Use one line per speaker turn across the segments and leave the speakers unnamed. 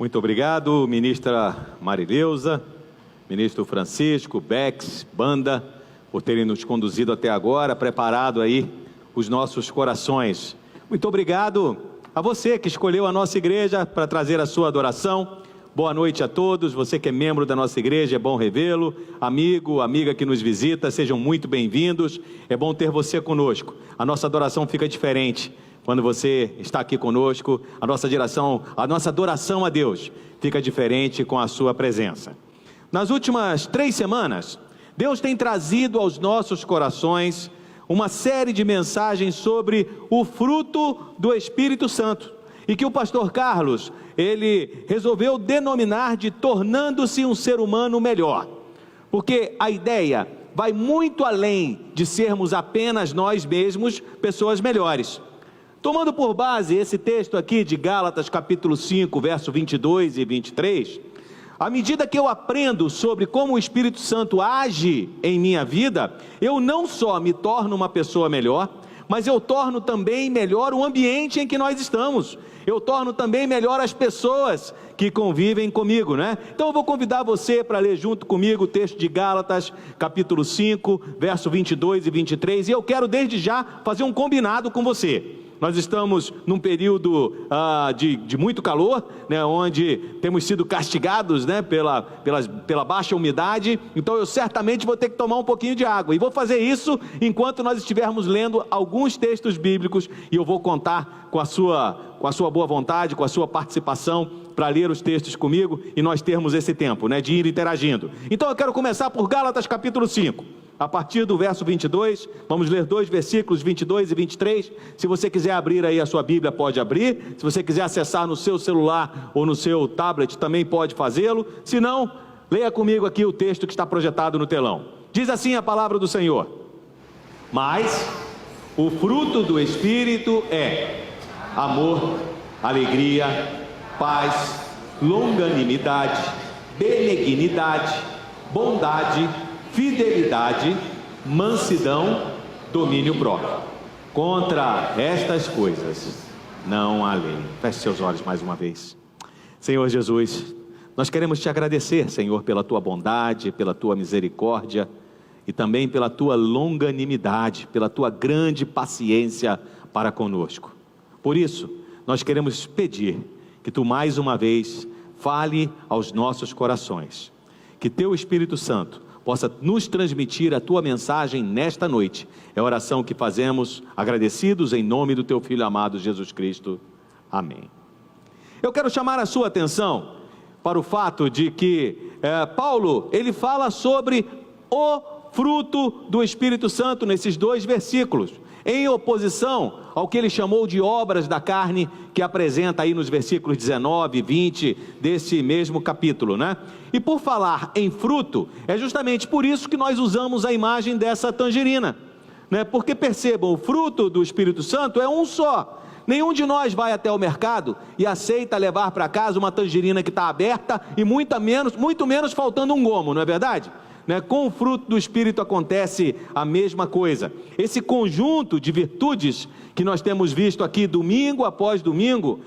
Muito obrigado, ministra Marileusa, ministro Francisco, Bex, banda, por terem nos conduzido até agora, preparado aí os nossos corações. Muito obrigado a você que escolheu a nossa igreja para trazer a sua adoração. Boa noite a todos, você que é membro da nossa igreja, é bom revê-lo, amigo, amiga que nos visita, sejam muito bem-vindos, é bom ter você conosco. A nossa adoração fica diferente quando você está aqui conosco, a nossa adoração a Deus fica diferente com a sua presença. Nas últimas 3 semanas, Deus tem trazido aos nossos corações uma série de mensagens sobre o fruto do Espírito Santo, e que o pastor Carlos, ele resolveu denominar de tornando-se um ser humano melhor, porque a ideia vai muito além de sermos apenas nós mesmos pessoas melhores. Tomando por base esse texto aqui de Gálatas capítulo 5, verso 22 e 23, à medida que eu aprendo sobre como o Espírito Santo age em minha vida, eu não só me torno uma pessoa melhor, mas eu torno também melhor o ambiente em que nós estamos. Eu torno também melhor as pessoas que convivem comigo, né? Então eu vou convidar você para ler junto comigo o texto de Gálatas, capítulo 5, verso 22 e 23, e eu quero desde já fazer um combinado com você. Nós estamos num período de muito calor, né, onde temos sido castigados, né, pela baixa umidade, então eu certamente vou ter que tomar um pouquinho de água, e vou fazer isso enquanto nós estivermos lendo alguns textos bíblicos, e eu vou contar com a sua boa vontade, com a sua participação, para ler os textos comigo, e nós termos esse tempo, né, de ir interagindo. Então eu quero começar por Gálatas capítulo 5. A partir do verso 22, vamos ler 2 versículos, 22 e 23. Se você quiser abrir aí a sua Bíblia, pode abrir. Se você quiser acessar no seu celular ou no seu tablet, também pode fazê-lo. Se não, leia comigo aqui o texto que está projetado no telão. Diz assim a palavra do Senhor: mas o fruto do Espírito é amor, alegria, paz, longanimidade, benignidade, bondade, fidelidade, mansidão, domínio próprio. Contra estas coisas não há lei. Feche seus olhos mais uma vez. Senhor Jesus, nós queremos te agradecer, Senhor, pela tua bondade, pela tua misericórdia e também pela tua longanimidade, pela tua grande paciência para conosco. Por isso, nós queremos pedir que tu mais uma vez fale aos nossos corações, que teu Espírito Santo possa nos transmitir a tua mensagem nesta noite. É a oração que fazemos, agradecidos em nome do teu Filho amado Jesus Cristo. Amém. Eu quero chamar a sua atenção para o fato de que Paulo, ele fala sobre o fruto do Espírito Santo nesses 2 versículos, em oposição ao que ele chamou de obras da carne, que apresenta aí nos versículos 19 e 20 desse mesmo capítulo, né? E por falar em fruto, é justamente por isso que nós usamos a imagem dessa tangerina, né? Porque percebam, o fruto do Espírito Santo é um só. Nenhum de nós vai até o mercado e aceita levar para casa uma tangerina que está aberta e muito menos faltando um gomo, não é verdade? Né? Com o fruto do Espírito acontece a mesma coisa. Esse conjunto de virtudes que nós temos visto aqui domingo após domingo,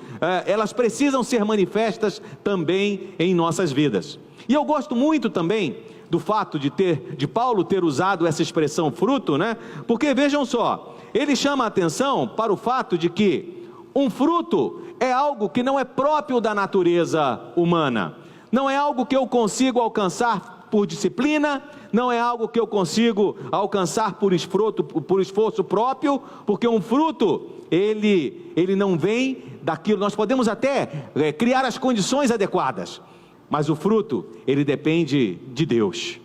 elas precisam ser manifestas também em nossas vidas. E eu gosto muito também do fato de Paulo ter usado essa expressão fruto, né? Porque vejam só, ele chama a atenção para o fato de que um fruto é algo que não é próprio da natureza humana, não é algo que eu consigo alcançar por disciplina, não é algo que eu consigo alcançar por esforço próprio, porque um fruto, ele não vem daquilo. Nós podemos até criar as condições adequadas, mas o fruto, ele depende de Deus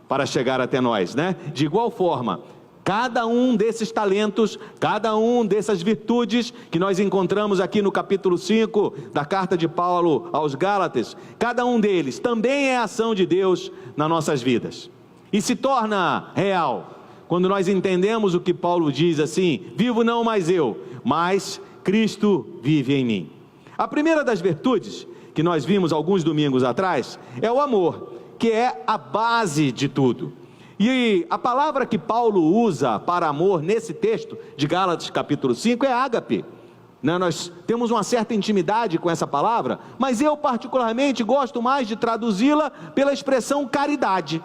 para chegar até nós, né? De igual forma, cada um desses talentos, cada um dessas virtudes que nós encontramos aqui no capítulo 5 da carta de Paulo aos Gálatas, cada um deles também é ação de Deus nas nossas vidas. E se torna real quando nós entendemos o que Paulo diz assim: vivo não mais eu, mas Cristo vive em mim. A primeira das virtudes que nós vimos alguns domingos atrás é o amor, que é a base de tudo. E a palavra que Paulo usa para amor nesse texto de Gálatas capítulo 5 é ágape, né? Nós temos uma certa intimidade com essa palavra, mas eu particularmente gosto mais de traduzi-la pela expressão caridade.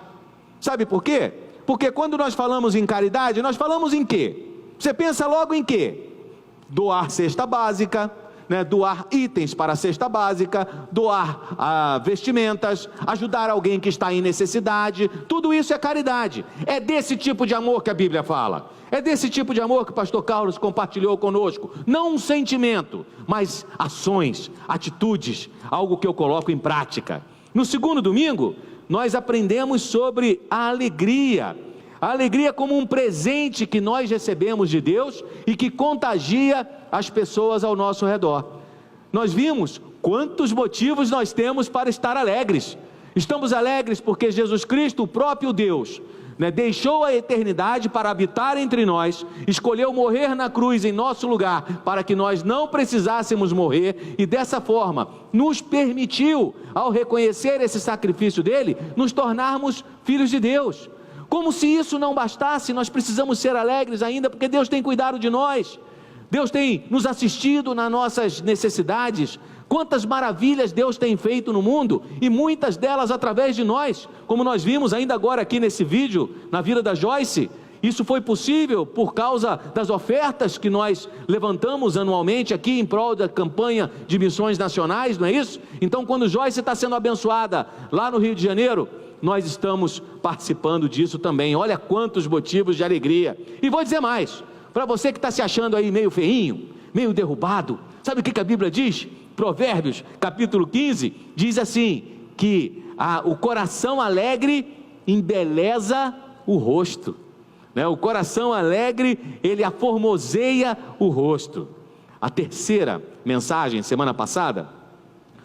Sabe por quê? Porque quando nós falamos em caridade, nós falamos em quê? Você pensa logo em quê? Doar cesta básica, né? Doar itens para a cesta básica, doar vestimentas, ajudar alguém que está em necessidade, tudo isso é caridade. É desse tipo de amor que a Bíblia fala, é desse tipo de amor que o pastor Carlos compartilhou conosco, não um sentimento, mas ações, atitudes, algo que eu coloco em prática. No segundo domingo, nós aprendemos sobre a alegria como um presente que nós recebemos de Deus e que contagia as pessoas ao nosso redor. Nós vimos quantos motivos nós temos para estar alegres. Estamos alegres porque Jesus Cristo, o próprio Deus, né, deixou a eternidade para habitar entre nós, escolheu morrer na cruz em nosso lugar, para que nós não precisássemos morrer, e dessa forma, nos permitiu, ao reconhecer esse sacrifício dele, nos tornarmos filhos de Deus. Como se isso não bastasse, nós precisamos ser alegres ainda, porque Deus tem cuidado de nós, Deus tem nos assistido nas nossas necessidades. Quantas maravilhas Deus tem feito no mundo, e muitas delas através de nós, como nós vimos ainda agora aqui nesse vídeo, na vida da Joyce. Isso foi possível por causa das ofertas que nós levantamos anualmente aqui em prol da campanha de missões nacionais, não é isso? Então, quando Joyce está sendo abençoada lá no Rio de Janeiro, nós estamos participando disso também. Olha quantos motivos de alegria. E vou dizer mais, para você que está se achando aí meio feinho, meio derrubado, sabe o que a Bíblia diz? Provérbios capítulo 15 diz assim, que o coração alegre embeleza o rosto, né? O coração alegre, ele aformoseia o rosto. A terceira mensagem, semana passada,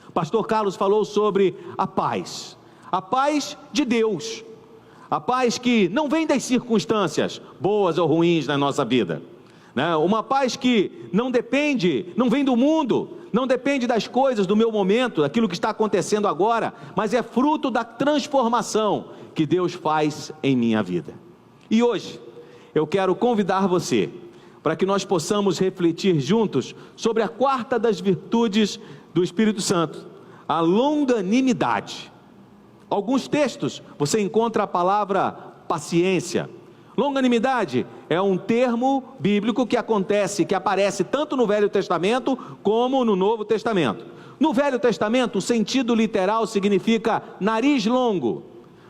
o pastor Carlos falou sobre a paz de Deus, a paz que não vem das circunstâncias boas ou ruins na nossa vida, né? Uma paz que não vem do mundo, não depende das coisas do meu momento, daquilo que está acontecendo agora, mas é fruto da transformação que Deus faz em minha vida. E hoje, eu quero convidar você, para que nós possamos refletir juntos, sobre a quarta das virtudes do Espírito Santo, a longanimidade. Alguns textos, você encontra a palavra paciência. Longanimidade é um termo bíblico que aparece tanto no Velho Testamento como no Novo Testamento. No Velho Testamento, o sentido literal significa nariz longo,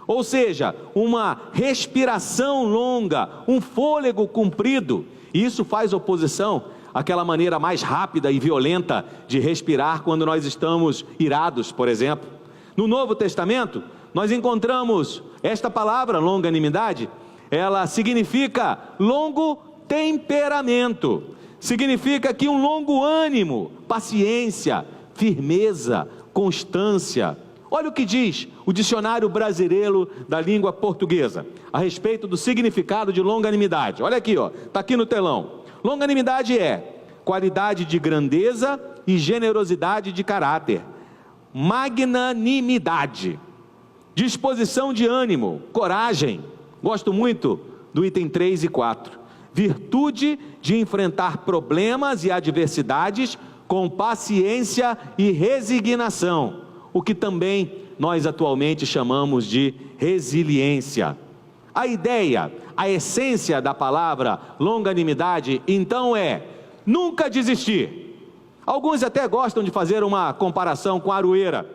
ou seja, uma respiração longa, um fôlego comprido. E isso faz oposição àquela maneira mais rápida e violenta de respirar quando nós estamos irados, por exemplo. No Novo Testamento, nós encontramos esta palavra, longanimidade. Ela significa longo temperamento, significa que um longo ânimo, paciência, firmeza, constância. Olha o que diz o dicionário brasileiro da língua portuguesa, a respeito do significado de longanimidade. Olha aqui, está aqui no telão. Longanimidade é qualidade de grandeza e generosidade de caráter, magnanimidade, disposição de ânimo, coragem. Gosto muito do item 3 e 4. Virtude de enfrentar problemas e adversidades com paciência e resignação, o que também nós atualmente chamamos de resiliência. A ideia, a essência da palavra longanimidade, então, é nunca desistir. Alguns até gostam de fazer uma comparação com a aroeira,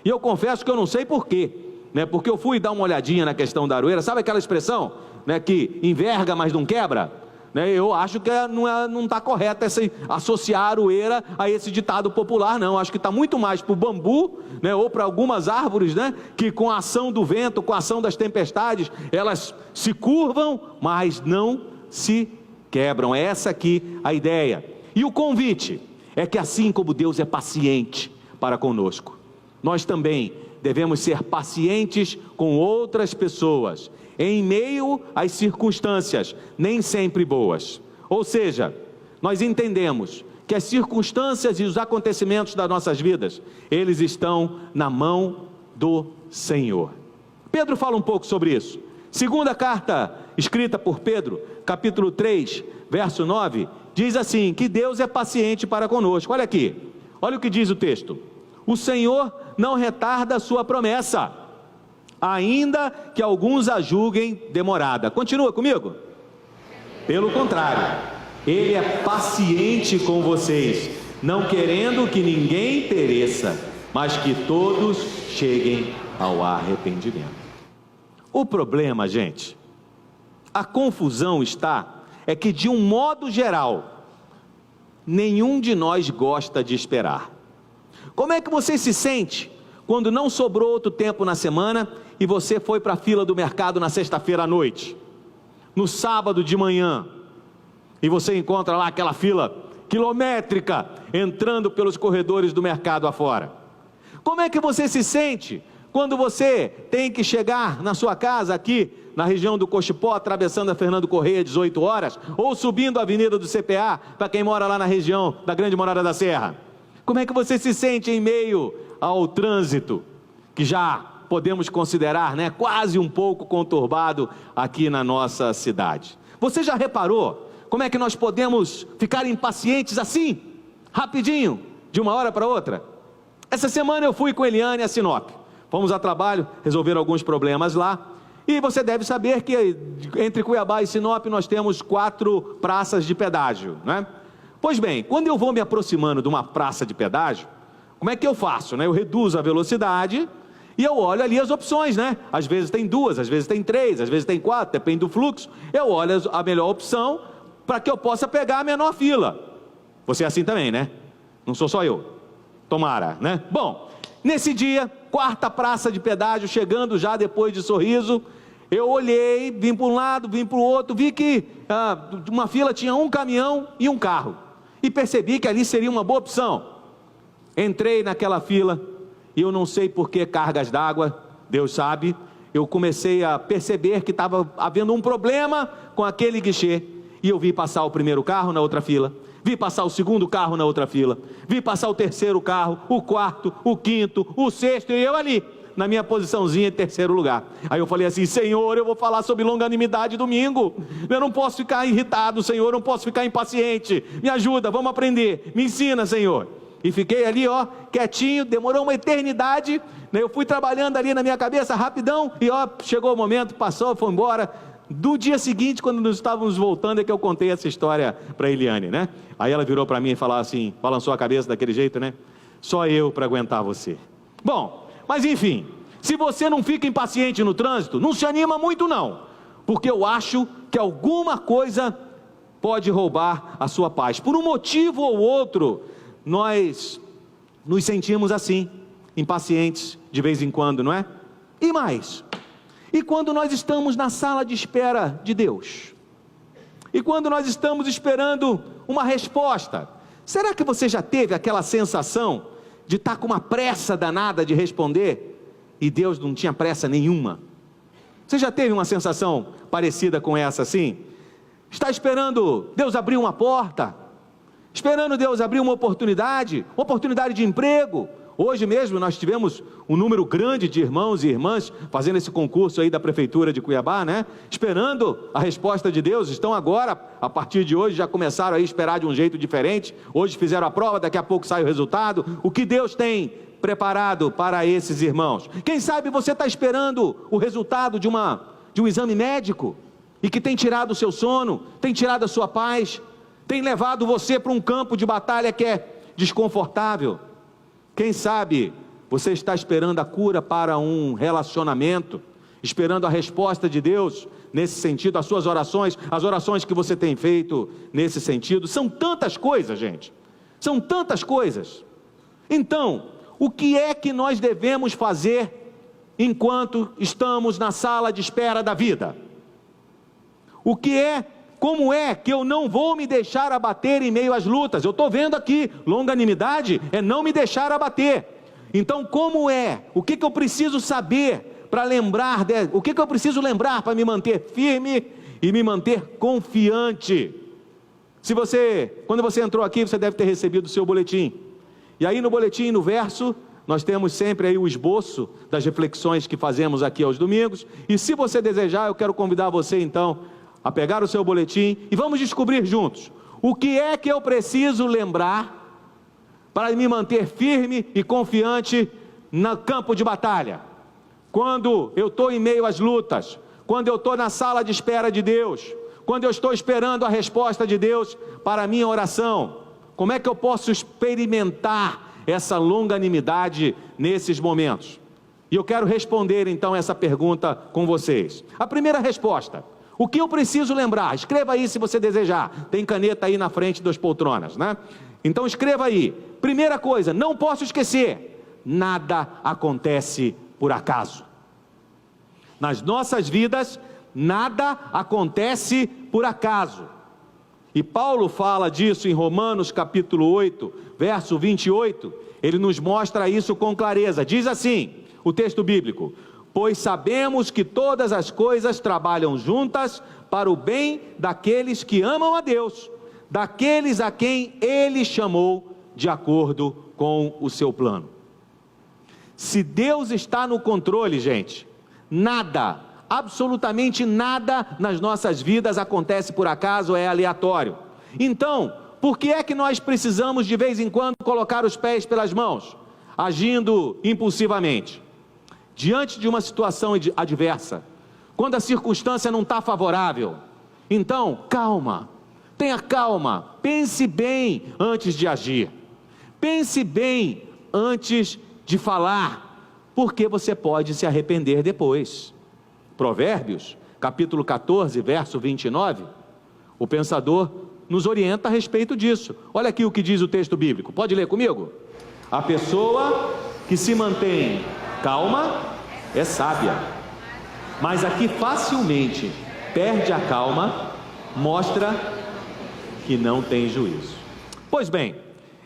e eu confesso que eu não sei porquê, né? Porque eu fui dar uma olhadinha na questão da aroeira. Sabe aquela expressão, né, que enverga, mas não quebra? Né? Eu acho que não está correto associar a aroeira a esse ditado popular, não. Acho que está muito mais para o bambu, né, ou para algumas árvores, né, que com a ação do vento, com a ação das tempestades, elas se curvam, mas não se quebram. É essa aqui a ideia. E o convite é que, assim como Deus é paciente para conosco, nós também devemos ser pacientes com outras pessoas, em meio às circunstâncias nem sempre boas. Ou seja, nós entendemos que as circunstâncias e os acontecimentos das nossas vidas, eles estão na mão do Senhor. Pedro fala um pouco sobre isso. Segunda carta escrita por Pedro, capítulo 3, verso 9, diz assim, que Deus é paciente para conosco. Olha aqui, olha o que diz o texto. O Senhor não retarda a sua promessa, ainda que alguns a julguem demorada. Continua comigo. Pelo contrário, Ele é paciente com vocês, não querendo que ninguém pereça, mas que todos cheguem ao arrependimento. O problema, gente, a confusão é que, de um modo geral, nenhum de nós gosta de esperar. Como é que você se sente quando não sobrou outro tempo na semana e você foi para a fila do mercado na sexta-feira à noite, no sábado de manhã, e você encontra lá aquela fila quilométrica entrando pelos corredores do mercado afora? Como é que você se sente quando você tem que chegar na sua casa aqui na região do Cochipó, atravessando a Fernando Correia, 18 horas, ou subindo a avenida do CPA, para quem mora lá na região da Grande Morada da Serra? Como é que você se sente em meio ao trânsito, que já podemos considerar, né, quase um pouco conturbado aqui na nossa cidade? Você já reparou como é que nós podemos ficar impacientes assim, rapidinho, de uma hora para outra? Essa semana eu fui com Eliane a Sinop, fomos a trabalho, resolver alguns problemas lá, e você deve saber que entre Cuiabá e Sinop nós temos 4 praças de pedágio, né? Pois bem, quando eu vou me aproximando de uma praça de pedágio, como é que eu faço, né? Eu reduzo a velocidade e eu olho ali as opções, né? Às vezes tem 2, às vezes tem 3, às vezes tem 4, depende do fluxo. Eu olho a melhor opção para que eu possa pegar a menor fila. Você é assim também, né? Não sou só eu. Tomara, né? Bom, nesse dia, 4ª praça de pedágio, chegando já depois de Sorriso, eu olhei, vim para um lado, vim para o outro, vi que uma fila tinha um caminhão e um carro, e percebi que ali seria uma boa opção. Entrei naquela fila, e eu não sei por que cargas d'água, Deus sabe, eu comecei a perceber que estava havendo um problema com aquele guichê, e eu vi passar o primeiro carro na outra fila, vi passar o segundo carro na outra fila, vi passar o terceiro carro, o quarto, o quinto, o sexto, e eu ali, na minha posiçãozinha de terceiro lugar. Aí eu falei assim: Senhor, eu vou falar sobre longanimidade domingo, eu não posso ficar irritado, Senhor, eu não posso ficar impaciente, me ajuda, vamos aprender, me ensina, Senhor. E fiquei ali, quietinho, demorou uma eternidade, né? Eu fui trabalhando ali na minha cabeça, rapidão, e chegou o momento, passou, foi embora. Do dia seguinte, quando nós estávamos voltando, é que eu contei essa história para a Eliane, né? Aí ela virou para mim e falou assim, balançou a cabeça daquele jeito, né? Só eu para aguentar você. Bom, mas enfim, se você não fica impaciente no trânsito, não se anima muito não, porque eu acho que alguma coisa pode roubar a sua paz. Por um motivo ou outro, nós nos sentimos assim, impacientes de vez em quando, não é? E mais, e quando nós estamos na sala de espera de Deus? E quando nós estamos esperando uma resposta? Será que você já teve aquela sensação de estar com uma pressa danada de responder, e Deus não tinha pressa nenhuma? Você já teve uma sensação parecida com essa assim? Está esperando Deus abrir uma porta, esperando Deus abrir uma oportunidade de emprego. Hoje mesmo nós tivemos um número grande de irmãos e irmãs fazendo esse concurso aí da Prefeitura de Cuiabá, né? Esperando a resposta de Deus. Estão agora, a partir de hoje, já começaram a esperar de um jeito diferente. Hoje fizeram a prova, daqui a pouco sai o resultado. O que Deus tem preparado para esses irmãos? Quem sabe você está esperando o resultado de um exame médico, e que tem tirado o seu sono, tem tirado a sua paz, tem levado você para um campo de batalha que é desconfortável. Quem sabe você está esperando a cura para um relacionamento, esperando a resposta de Deus nesse sentido, as suas orações, as orações que você tem feito nesse sentido. São tantas coisas, gente, são tantas coisas. Então, o que é que nós devemos fazer enquanto estamos na sala de espera da vida? Como é que eu não vou me deixar abater em meio às lutas? Eu estou vendo aqui, longanimidade é não me deixar abater. Então o que eu preciso saber para lembrar, o que eu preciso lembrar para me manter firme e me manter confiante? Quando você entrou aqui, você deve ter recebido o seu boletim, e aí no boletim, no verso, nós temos sempre aí o esboço das reflexões que fazemos aqui aos domingos, e se você desejar, eu quero convidar você então a pegar o seu boletim, e vamos descobrir juntos O que é que eu preciso lembrar para me manter firme e confiante no campo de batalha? Quando eu estou em meio às lutas, quando eu estou na sala de espera de Deus, quando eu estou esperando a resposta de Deus para a minha oração, como é que eu posso experimentar essa longanimidade nesses momentos? E eu quero responder então essa pergunta com vocês. A primeira resposta: o que eu preciso lembrar? Escreva aí se você desejar, tem caneta aí na frente das poltronas, né? Então escreva aí. Primeira coisa, não posso esquecer: nada acontece por acaso. Nas nossas vidas, nada acontece por acaso. E Paulo fala disso em Romanos capítulo 8, verso 28, ele nos mostra isso com clareza. Diz assim, o texto bíblico: pois sabemos que todas as coisas trabalham juntas para o bem daqueles que amam a Deus, daqueles a quem Ele chamou de acordo com o seu plano. Se Deus está no controle, gente, nada, absolutamente nada nas nossas vidas acontece por acaso, é aleatório. Então, por que é que nós precisamos de vez em quando colocar os pés pelas mãos, agindo impulsivamente? Diante de uma situação adversa, quando a circunstância não está favorável, então, calma, tenha calma, pense bem antes de agir, pense bem antes de falar, porque você pode se arrepender depois. Provérbios, capítulo 14, verso 29, o pensador nos orienta a respeito disso. Olha aqui o que diz o texto bíblico, pode ler comigo? A pessoa que se mantém calma é sábia, mas a que facilmente perde a calma mostra que não tem juízo. Pois bem,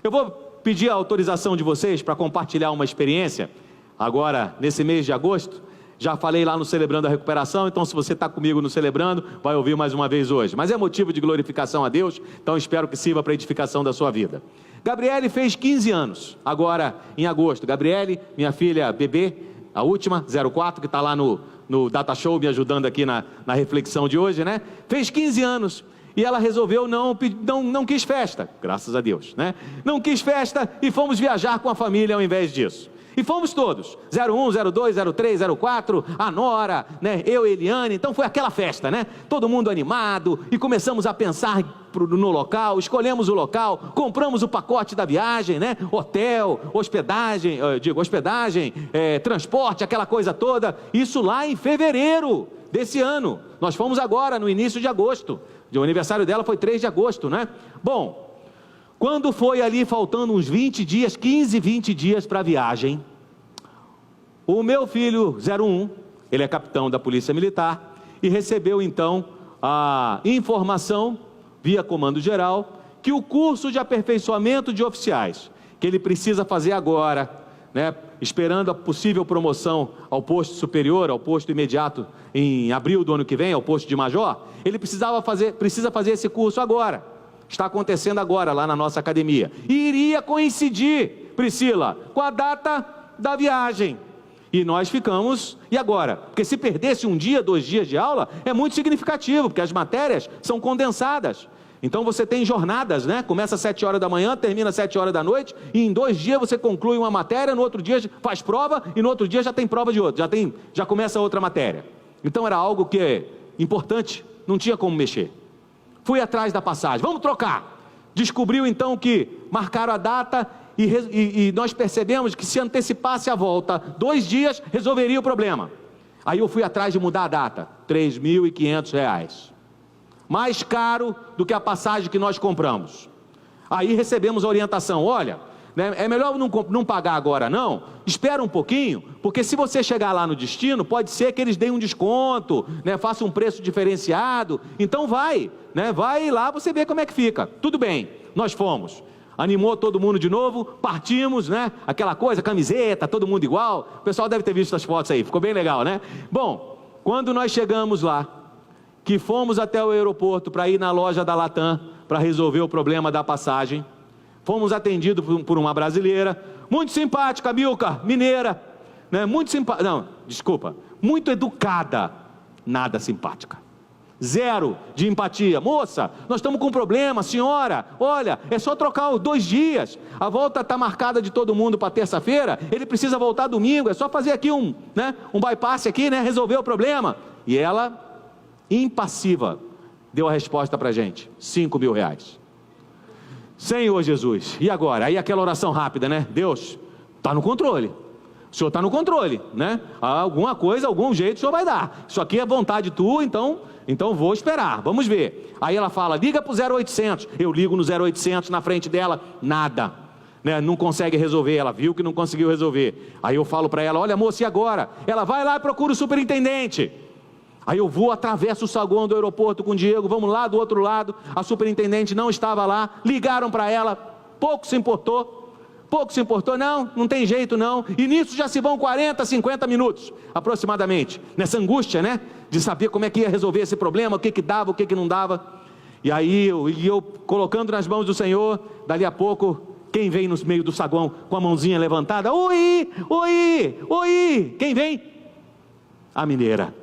eu vou pedir a autorização de vocês para compartilhar uma experiência, agora nesse mês de agosto. Já falei lá no Celebrando a Recuperação, então se você está comigo no Celebrando, vai ouvir mais uma vez hoje, mas é motivo de glorificação a Deus, então espero que sirva para a edificação da sua vida. Gabriele fez 15 anos, agora em agosto. Gabriele, minha filha bebê, a última, 04, que está lá no Data Show me ajudando aqui na reflexão de hoje, né? Fez 15 anos. E ela resolveu não quis festa, graças a Deus, né? Não quis festa e fomos viajar com a família ao invés disso. E fomos todos, 01, 02, 03, 04, a Nora, né? Eu e Eliane, então foi aquela festa, né? Todo mundo animado e começamos a pensar no local, escolhemos o local, compramos o pacote da viagem, né? Hotel, hospedagem, transporte, aquela coisa toda, isso lá em fevereiro desse ano. Nós fomos agora no início de agosto. O aniversário dela foi 3 de agosto, né? Bom, quando foi ali faltando uns 20 dias, 15, 20 dias para a viagem, o meu filho 01, ele é capitão da Polícia Militar, e recebeu então a informação, via Comando Geral, que o curso de aperfeiçoamento de oficiais, que ele precisa fazer agora, né, esperando a possível promoção ao posto superior, ao posto imediato em abril do ano que vem, ao posto de major, ele precisa fazer esse curso agora, está acontecendo agora lá na nossa academia, e iria coincidir, Priscila, com a data da viagem, e nós ficamos, e agora? Porque se perdesse 1 dia, 2 dias de aula, é muito significativo, porque as matérias são condensadas. Então você tem jornadas, né? Começa às 7 horas da manhã, termina às 7 horas da noite, e em 2 dias você conclui uma matéria, no outro dia faz prova, e no outro dia já tem prova de outra, já começa outra matéria. Então era algo que é importante, não tinha como mexer. Fui atrás da passagem, vamos trocar. Descobriu então que marcaram a data, e nós percebemos que se antecipasse a volta 2 dias, resolveria o problema. Aí eu fui atrás de mudar a data, R$3.500. Mais caro do que a passagem que nós compramos. Aí recebemos a orientação, olha, né, é melhor não pagar agora não, espera um pouquinho, porque se você chegar lá no destino, pode ser que eles deem um desconto, né, façam um preço diferenciado, então vai lá, você vê como é que fica. Tudo bem, nós fomos, animou todo mundo de novo, partimos, né, aquela coisa, camiseta, todo mundo igual, o pessoal deve ter visto as fotos aí, ficou bem legal, né? Bom, quando nós chegamos lá, que fomos até o aeroporto para ir na loja da Latam, para resolver o problema da passagem, fomos atendidos por uma brasileira, muito simpática, Milka, mineira, né? Muito educada, nada simpática. Zero de empatia. Moça, nós estamos com um problema, senhora, olha, é só trocar os 2 dias, a volta está marcada de todo mundo para terça-feira, ele precisa voltar domingo, é só fazer aqui um bypass aqui, resolver o problema. E ela, impassiva, deu a resposta para a gente, R$5.000. Senhor Jesus, e agora? Aí aquela oração rápida, Deus, está no controle. O Senhor está no controle, Alguma coisa, algum jeito o Senhor vai dar. Isso aqui é vontade tua, então vou esperar, vamos ver. Aí ela fala, liga para o 0800. Eu ligo no 0800 na frente dela, nada, não consegue resolver. Ela viu que não conseguiu resolver. Aí eu falo para ela, olha moça, e agora? Ela vai lá e procura o superintendente. Aí eu vou, atravesso o saguão do aeroporto com o Diego, vamos lá do outro lado, a superintendente não estava lá, ligaram para ela, pouco se importou, não tem jeito não, e nisso já se vão 40, 50 minutos, aproximadamente, nessa angústia, de saber como é que ia resolver esse problema, o que dava, o que não dava. E aí eu colocando nas mãos do Senhor, dali a pouco, quem vem no meio do saguão com a mãozinha levantada? Oi, quem vem? A mineira,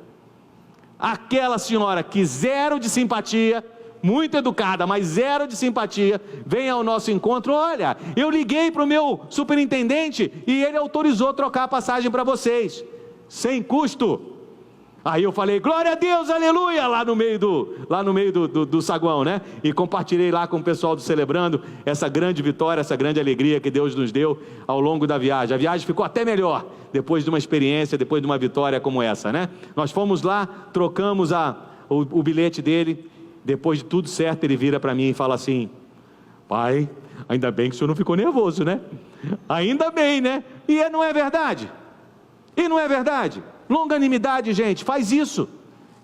aquela senhora que zero de simpatia, muito educada, mas zero de simpatia, vem ao nosso encontro. Olha, eu liguei para o meu superintendente e ele autorizou trocar a passagem para vocês, sem custo. Aí eu falei, glória a Deus, aleluia, lá no meio do saguão, e compartilhei lá com o pessoal do Celebrando, essa grande vitória, essa grande alegria que Deus nos deu ao longo da viagem. A viagem ficou até melhor, depois de uma experiência, depois de uma vitória como essa, Nós fomos lá, trocamos o bilhete dele, depois de tudo certo, ele vira para mim e fala assim, pai, ainda bem que o senhor não ficou nervoso, Ainda bem, E não é verdade? Longanimidade, gente, faz isso.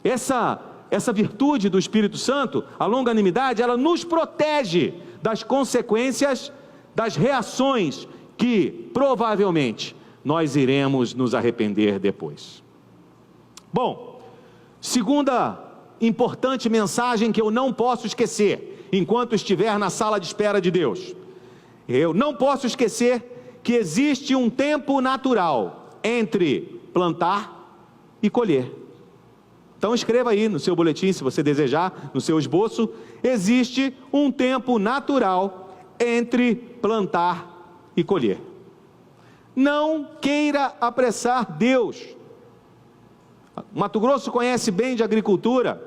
Essa virtude do Espírito Santo, a longanimidade, ela nos protege das consequências, das reações que provavelmente nós iremos nos arrepender depois. Bom, segunda importante mensagem que eu não posso esquecer enquanto estiver na sala de espera de Deus. Eu não posso esquecer que existe um tempo natural entre plantar e colher. Então escreva aí no seu boletim, se você desejar, no seu esboço, existe um tempo natural entre plantar e colher. Não queira apressar Deus. Mato Grosso conhece bem de agricultura.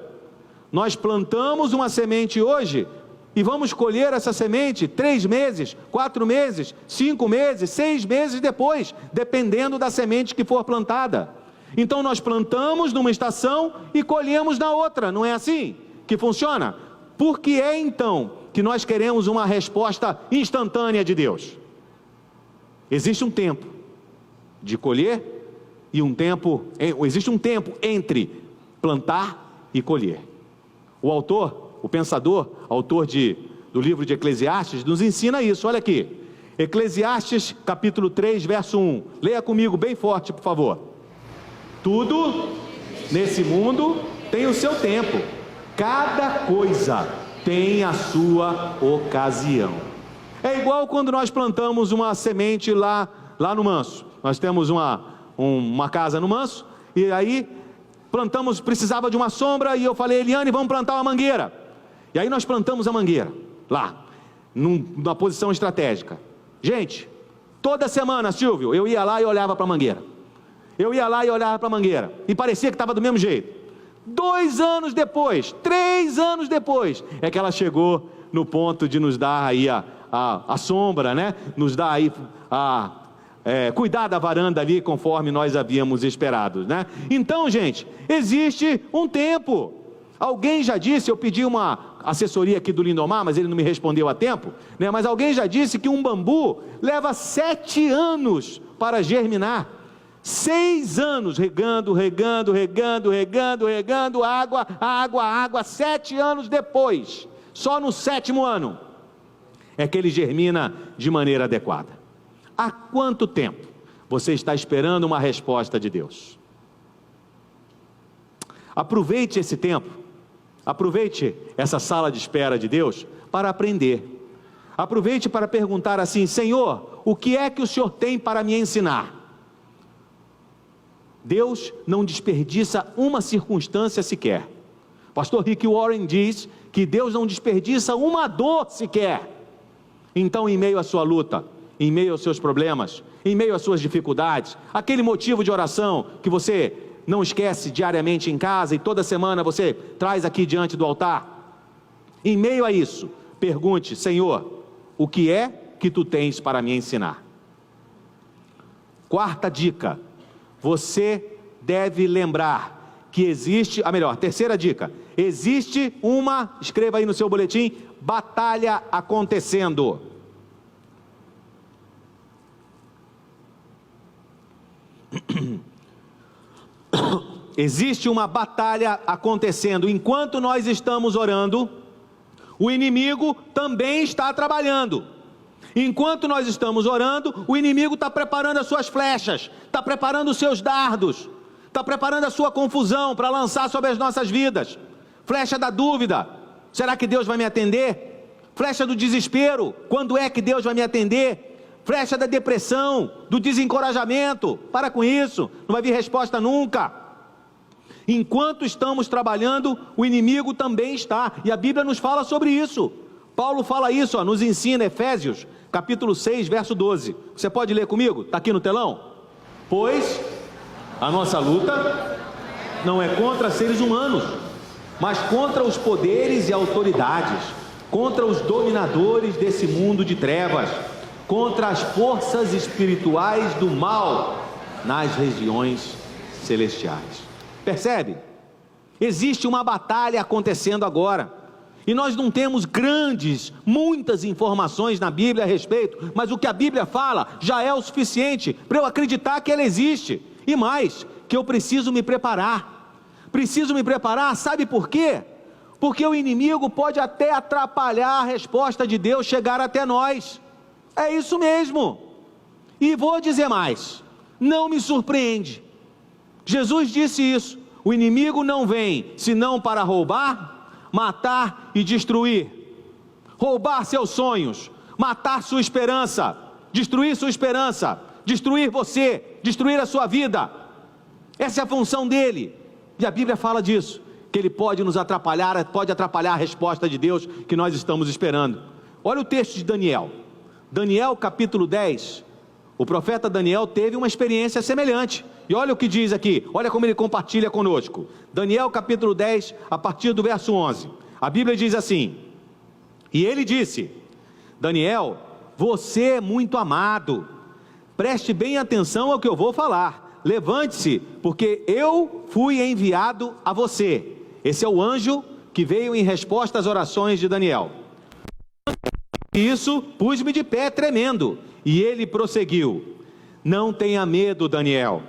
Nós plantamos uma semente hoje e vamos colher essa semente 3 meses, 4 meses, 5 meses, 6 meses depois, dependendo da semente que for plantada. Então nós plantamos numa estação e colhemos na outra, não é assim que funciona? Por que é então que nós queremos uma resposta instantânea de Deus? Existe um tempo de colher e existe um tempo entre plantar e colher. O autor, o pensador, autor do livro de Eclesiastes, nos ensina isso. Olha aqui, Eclesiastes capítulo 3, verso 1, leia comigo bem forte, por favor. Tudo nesse mundo tem o seu tempo, cada coisa tem a sua ocasião. É igual quando nós plantamos uma semente lá no Manso. Nós temos uma casa no Manso, e aí plantamos, precisava de uma sombra, e eu falei, Eliane, vamos plantar uma mangueira. E aí nós plantamos a mangueira, lá, numa posição estratégica. Gente, toda semana, Silvio, eu ia lá e olhava para a mangueira. E parecia que estava do mesmo jeito. 2 anos depois, 3 anos depois, é que ela chegou no ponto de nos dar aí a sombra, Nos dar aí cuidar da varanda ali conforme nós havíamos esperado, Então, gente, existe um tempo. Alguém já disse, eu pedi uma assessoria aqui do Lindomar, mas ele não me respondeu a tempo, Mas alguém já disse que um bambu leva 7 anos para germinar. 6 anos regando, água, 7 anos depois, só no 7º ano, é que ele germina de maneira adequada. Há quanto tempo você está esperando uma resposta de Deus? Aproveite esse tempo, aproveite essa sala de espera de Deus para aprender. Aproveite para perguntar assim, Senhor, o que é que o Senhor tem para me ensinar? Deus não desperdiça uma circunstância sequer. Pastor Rick Warren diz que Deus não desperdiça uma dor sequer. Então, em meio à sua luta, em meio aos seus problemas, em meio às suas dificuldades, aquele motivo de oração que você não esquece diariamente em casa e toda semana você traz aqui diante do altar, em meio a isso, pergunte: Senhor, o que é que tu tens para me ensinar? Quarta dica: você deve lembrar que existe, terceira dica, existe uma, escreva aí no seu boletim, batalha acontecendo. Existe uma batalha acontecendo. Enquanto nós estamos orando, o inimigo também está trabalhando. Enquanto nós estamos orando, o inimigo está preparando as suas flechas, está preparando os seus dardos, está preparando a sua confusão para lançar sobre as nossas vidas. Flecha da dúvida: será que Deus vai me atender? Flecha do desespero: quando é que Deus vai me atender? Flecha da depressão, do desencorajamento: para com isso, não vai vir resposta nunca. Enquanto estamos trabalhando, o inimigo também está, e a Bíblia nos fala sobre isso. Paulo fala isso, nos ensina, Efésios, capítulo 6, verso 12. Você pode ler comigo? Está aqui no telão? Pois a nossa luta não é contra seres humanos, mas contra os poderes e autoridades, contra os dominadores desse mundo de trevas, contra as forças espirituais do mal nas regiões celestiais. Percebe? Existe uma batalha acontecendo agora, e nós não temos muitas informações na Bíblia a respeito, mas o que a Bíblia fala já é o suficiente para eu acreditar que ela existe, e mais, que eu preciso me preparar. Preciso me preparar, sabe por quê? Porque o inimigo pode até atrapalhar a resposta de Deus chegar até nós. É isso mesmo. E vou dizer mais: não me surpreende. Jesus disse isso: o inimigo não vem senão para roubar, matar e destruir. Roubar seus sonhos, matar sua esperança, destruir você, destruir a sua vida. Essa é a função dele, e a Bíblia fala disso, que ele pode nos atrapalhar, pode atrapalhar a resposta de Deus que nós estamos esperando. Olha o texto de Daniel. Daniel capítulo 10, o profeta Daniel teve uma experiência semelhante, e olha o que diz aqui, olha como ele compartilha conosco. Daniel capítulo 10, a partir do verso 11, a Bíblia diz assim: e ele disse: Daniel, você é muito amado, preste bem atenção ao que eu vou falar, levante-se, porque eu fui enviado a você. Esse é o anjo que veio em resposta às orações de Daniel. Isso, pus-me de pé tremendo, e ele prosseguiu: não tenha medo, Daniel.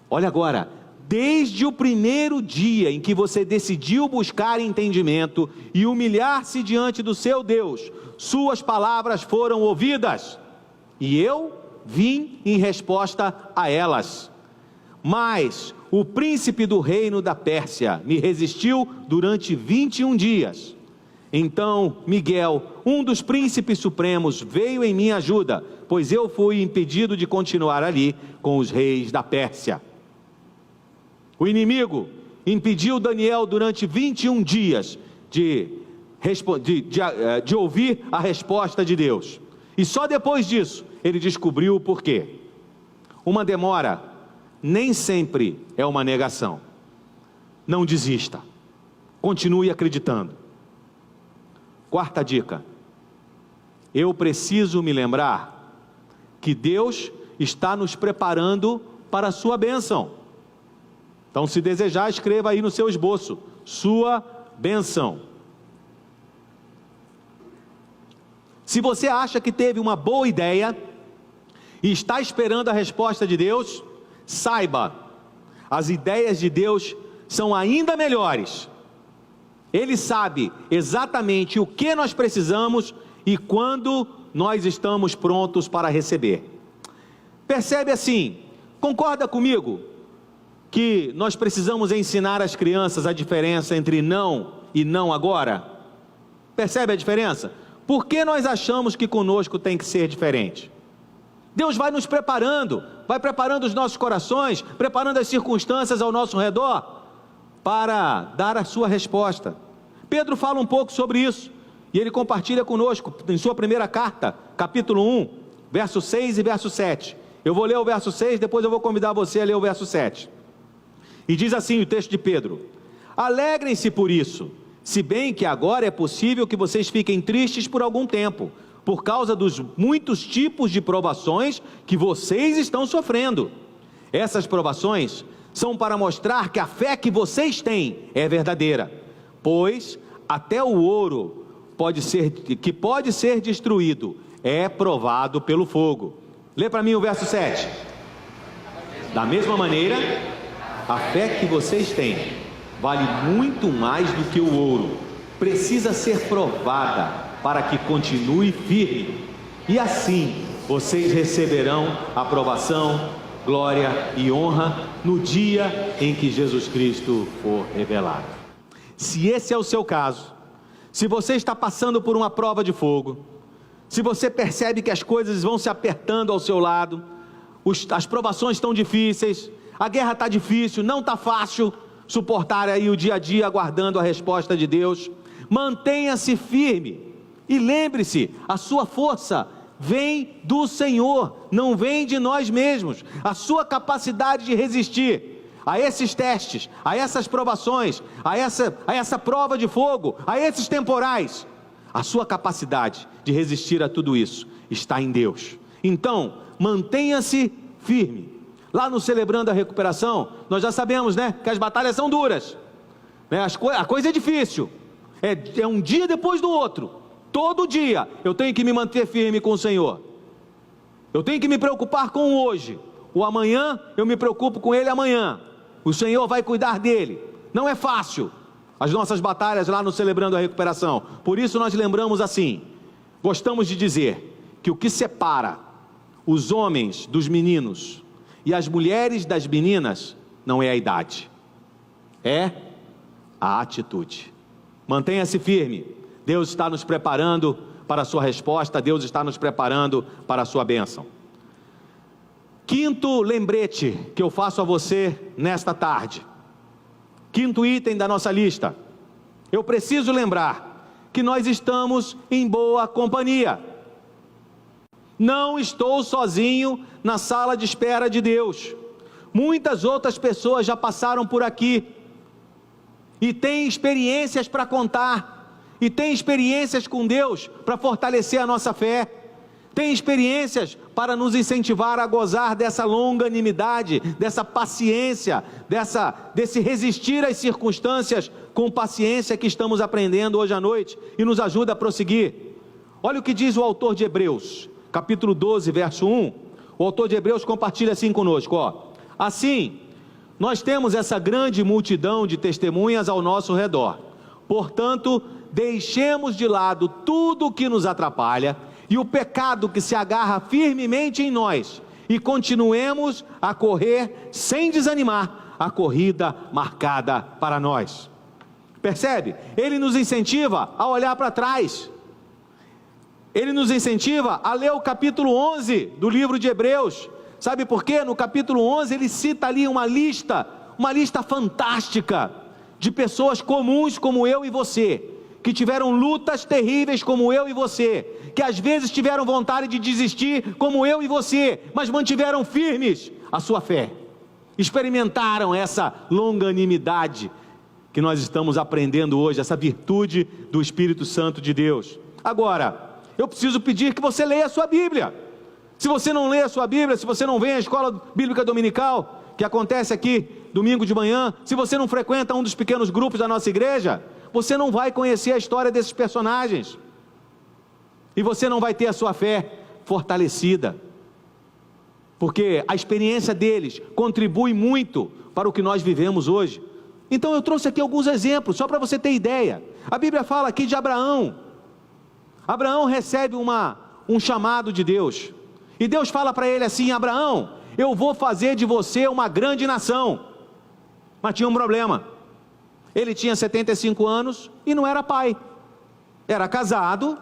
Olha agora, desde o primeiro dia em que você decidiu buscar entendimento e humilhar-se diante do seu Deus, suas palavras foram ouvidas, e eu vim em resposta a elas. Mas o príncipe do reino da Pérsia me resistiu durante 21 dias. Então Miguel, um dos príncipes supremos, veio em minha ajuda, pois eu fui impedido de continuar ali com os reis da Pérsia. O inimigo impediu Daniel durante 21 dias de ouvir a resposta de Deus. E só depois disso ele descobriu o porquê. Uma demora nem sempre é uma negação. Não desista. Continue acreditando. Quarta dica: eu preciso me lembrar que Deus está nos preparando para a sua bênção. Então, se desejar, escreva aí no seu esboço: sua bênção. Se você acha que teve uma boa ideia e está esperando a resposta de Deus, saiba, as ideias de Deus são ainda melhores. Ele sabe exatamente o que nós precisamos e quando nós estamos prontos para receber. Percebe assim? Concorda comigo que nós precisamos ensinar às crianças a diferença entre não e não agora? Percebe a diferença? Por que nós achamos que conosco tem que ser diferente? Deus vai nos preparando, vai preparando os nossos corações, preparando as circunstâncias ao nosso redor. para dar a sua resposta. Pedro fala um pouco sobre isso, e ele compartilha conosco em sua primeira carta, capítulo 1, verso 6 e verso 7. Eu vou ler o verso 6, depois eu vou convidar você a ler o verso 7. E diz assim o texto de Pedro: alegrem-se por isso, se bem que agora é possível que vocês fiquem tristes por algum tempo, por causa dos muitos tipos de provações que vocês estão sofrendo. Essas provações são para mostrar que a fé que vocês têm é verdadeira, pois até o ouro pode ser destruído, é provado pelo fogo. Lê para mim o verso 7. Da mesma maneira, a fé que vocês têm vale muito mais do que o ouro, precisa ser provada para que continue firme, e assim vocês receberão aprovação, glória e honra no dia em que Jesus Cristo for revelado. Se esse é o seu caso, se você está passando por uma prova de fogo, se você percebe que as coisas vão se apertando ao seu lado, as provações estão difíceis, a guerra está difícil, não está fácil suportar aí o dia a dia aguardando a resposta de Deus, mantenha-se firme e lembre-se, a sua força vem do Senhor, não vem de nós mesmos. A sua capacidade de resistir a esses testes, a essas provações, a essa prova de fogo, a esses temporais, a sua capacidade de resistir a tudo isso está em Deus. Então, mantenha-se firme. Lá no Celebrando a Recuperação, nós já sabemos, né, que as batalhas são duras, né? A coisa é difícil, é um dia depois do outro. Todo dia eu tenho que me manter firme com o Senhor. Eu tenho que me preocupar com o hoje. O amanhã, eu me preocupo com ele amanhã. O Senhor vai cuidar dele. Não é fácil as nossas batalhas lá no Celebrando a Recuperação. Por isso nós lembramos assim. Gostamos de dizer que o que separa os homens dos meninos e as mulheres das meninas não é a idade, é a atitude. Mantenha-se firme. Deus está nos preparando para a sua resposta, Deus está nos preparando para a sua bênção. Quinto lembrete que eu faço a você nesta tarde, quinto item da nossa lista: eu preciso lembrar que nós estamos em boa companhia. Não estou sozinho na sala de espera de Deus. Muitas outras pessoas já passaram por aqui e têm experiências para contar. E tem experiências com Deus para fortalecer a nossa fé, tem experiências para nos incentivar a gozar dessa longanimidade, dessa paciência, desse resistir às circunstâncias com paciência que estamos aprendendo hoje à noite, e nos ajuda a prosseguir. Olha o que diz o autor de Hebreus, capítulo 12, verso 1, o autor de Hebreus compartilha assim conosco, ó: assim, nós temos essa grande multidão de testemunhas ao nosso redor, portanto, deixemos de lado tudo o que nos atrapalha e o pecado que se agarra firmemente em nós, e continuemos a correr sem desanimar a corrida marcada para nós. Percebe? Ele nos incentiva a olhar para trás, ele nos incentiva a ler o capítulo 11 do livro de Hebreus. Sabe por quê? No capítulo 11 ele cita ali uma lista fantástica de pessoas comuns como eu e você, que tiveram lutas terríveis como eu e você, que às vezes tiveram vontade de desistir como eu e você, mas mantiveram firmes a sua fé, experimentaram essa longanimidade que nós estamos aprendendo hoje, essa virtude do Espírito Santo de Deus. Agora, eu preciso pedir que você leia a sua Bíblia. Se você não lê a sua Bíblia, se você não vem à escola bíblica dominical, que acontece aqui domingo de manhã, se você não frequenta um dos pequenos grupos da nossa igreja, você não vai conhecer a história desses personagens, e você não vai ter a sua fé fortalecida, porque a experiência deles contribui muito para o que nós vivemos hoje. Então eu trouxe aqui alguns exemplos, só para você ter ideia. A Bíblia fala aqui de Abraão. Abraão recebe um chamado de Deus, e Deus fala para ele assim: Abraão, eu vou fazer de você uma grande nação. Mas tinha um problema. Ele tinha 75 anos e não era pai. Era casado,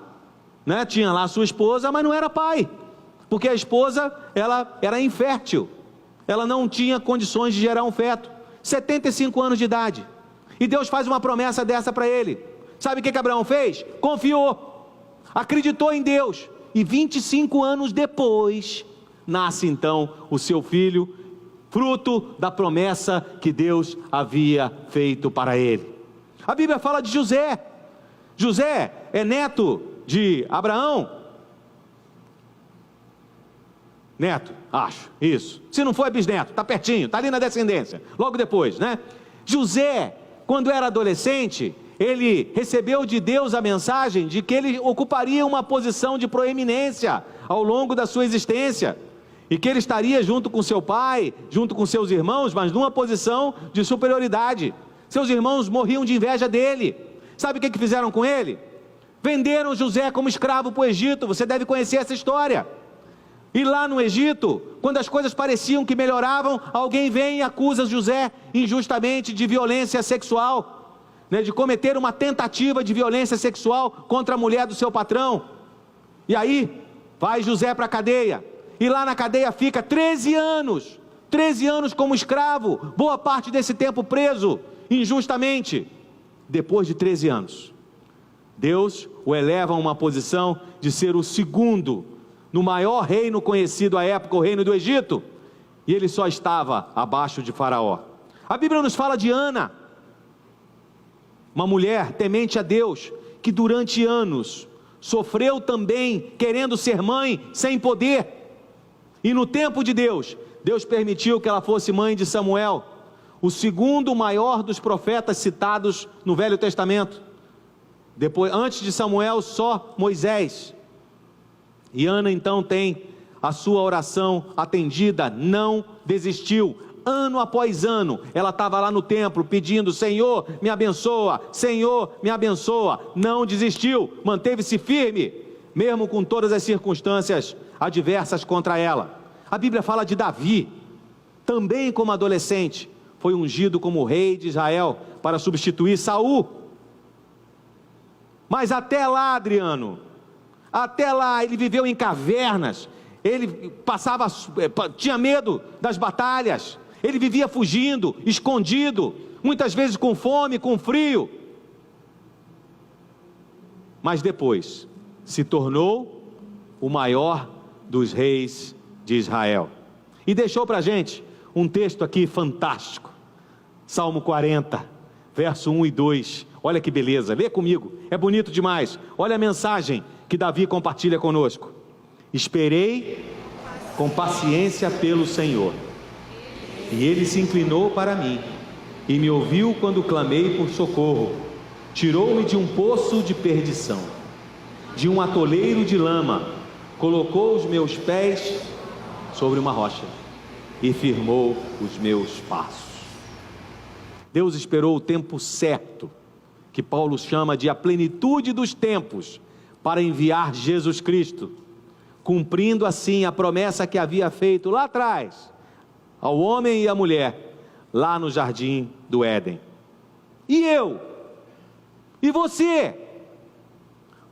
né? Tinha lá sua esposa, mas não era pai, porque a esposa, ela era infértil, ela não tinha condições de gerar um feto. 75 anos de idade. E Deus faz uma promessa dessa para ele. Sabe o que Abraão fez? Confiou, acreditou em Deus. E 25 anos depois, nasce então o seu filho, fruto da promessa que Deus havia feito para ele. A Bíblia fala de José. José é neto de Abraão. Neto, acho, isso. Se não for, é bisneto, está pertinho, está ali na descendência, logo depois, né? José, quando era adolescente, ele recebeu de Deus a mensagem de que ele ocuparia uma posição de proeminência ao longo da sua existência, e que ele estaria junto com seu pai, junto com seus irmãos, mas numa posição de superioridade. Seus irmãos morriam de inveja dele. Sabe o que fizeram com ele? Venderam José como escravo para o Egito. Você deve conhecer essa história. E lá no Egito, quando as coisas pareciam que melhoravam, alguém vem e acusa José injustamente de violência sexual, né, de cometer uma tentativa de violência sexual contra a mulher do seu patrão. E aí, vai José para a cadeia, e lá na cadeia fica 13 anos como escravo, boa parte desse tempo preso, injustamente. Depois de 13 anos, Deus o eleva a uma posição de ser o segundo no maior reino conhecido à época, o reino do Egito, e ele só estava abaixo de Faraó. A Bíblia nos fala de Ana, uma mulher temente a Deus, que durante anos sofreu também querendo ser mãe sem poder, e no tempo de Deus, Deus permitiu que ela fosse mãe de Samuel, o segundo maior dos profetas citados no Velho Testamento. Depois, antes de Samuel, só Moisés. E Ana então tem a sua oração atendida, não desistiu. Ano após ano, ela estava lá no templo pedindo: Senhor, me abençoa, Senhor, me abençoa. Não desistiu, manteve-se firme, mesmo com todas as circunstâncias adversas contra ela. A Bíblia fala de Davi, também como adolescente, foi ungido como rei de Israel para substituir Saul. Mas até lá, Adriano, até lá ele viveu em cavernas, ele tinha medo das batalhas, ele vivia fugindo, escondido, muitas vezes com fome, com frio. Mas depois se tornou o maior dos reis de Israel. E deixou para a gente um texto aqui fantástico, Salmo 40, verso 1 e 2, olha que beleza, lê comigo, é bonito demais. Olha a mensagem que Davi compartilha conosco: esperei com paciência pelo Senhor, e Ele se inclinou para mim, e me ouviu quando clamei por socorro. Tirou-me de um poço de perdição, de um atoleiro de lama, colocou os meus pés sobre uma rocha, e firmou os meus passos. Deus esperou o tempo certo, que Paulo chama de a plenitude dos tempos, para enviar Jesus Cristo, cumprindo assim a promessa que havia feito lá atrás, ao homem e à mulher, lá no jardim do Éden. E eu? E você?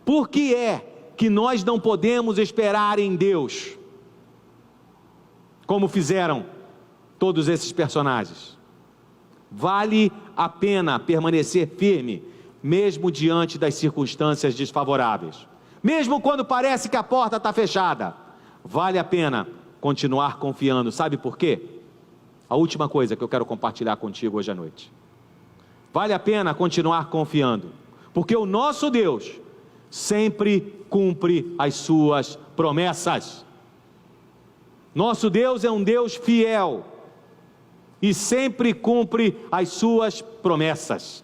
Por que é que nós não podemos esperar em Deus, como fizeram todos esses personagens? Vale a pena permanecer firme, mesmo diante das circunstâncias desfavoráveis, mesmo quando parece que a porta está fechada. Vale a pena continuar confiando. Sabe por quê? A última coisa que eu quero compartilhar contigo hoje à noite. Vale a pena continuar confiando, porque o nosso Deus sempre cumpre as suas promessas. Nosso Deus é um Deus fiel e sempre cumpre as suas promessas.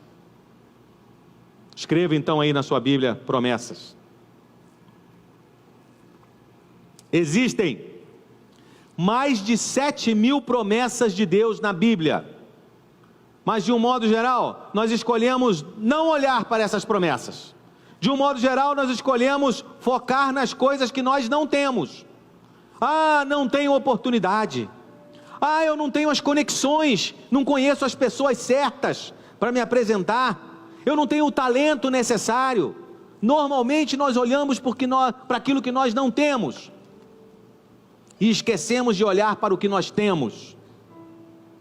Escreva então aí na sua Bíblia, promessas. Existem mais de 7.000 promessas de Deus na Bíblia, mas de um modo geral, nós escolhemos não olhar para essas promessas. De um modo geral, nós escolhemos focar nas coisas que nós não temos. Ah, não tenho oportunidade. Ah, eu não tenho as conexões, não conheço as pessoas certas para me apresentar. Eu não tenho o talento necessário. Normalmente nós olhamos para aquilo que nós não temos e esquecemos de olhar para o que nós temos.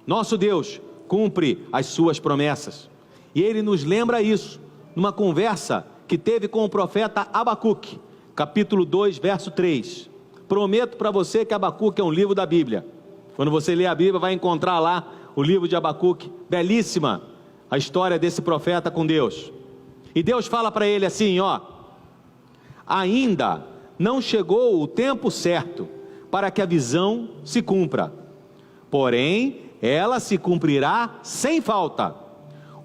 Nosso Deus cumpre as suas promessas, E ele nos lembra isso, numa conversa que teve com o profeta Abacuque, capítulo 2, verso 3. Prometo para você que Abacuque é um livro da Bíblia. Quando você lê a Bíblia, vai encontrar lá o livro de Abacuque. Belíssima a história desse profeta com Deus. E Deus fala para ele assim, ó: ainda não chegou o tempo certo para que a visão se cumpra, porém ela se cumprirá sem falta.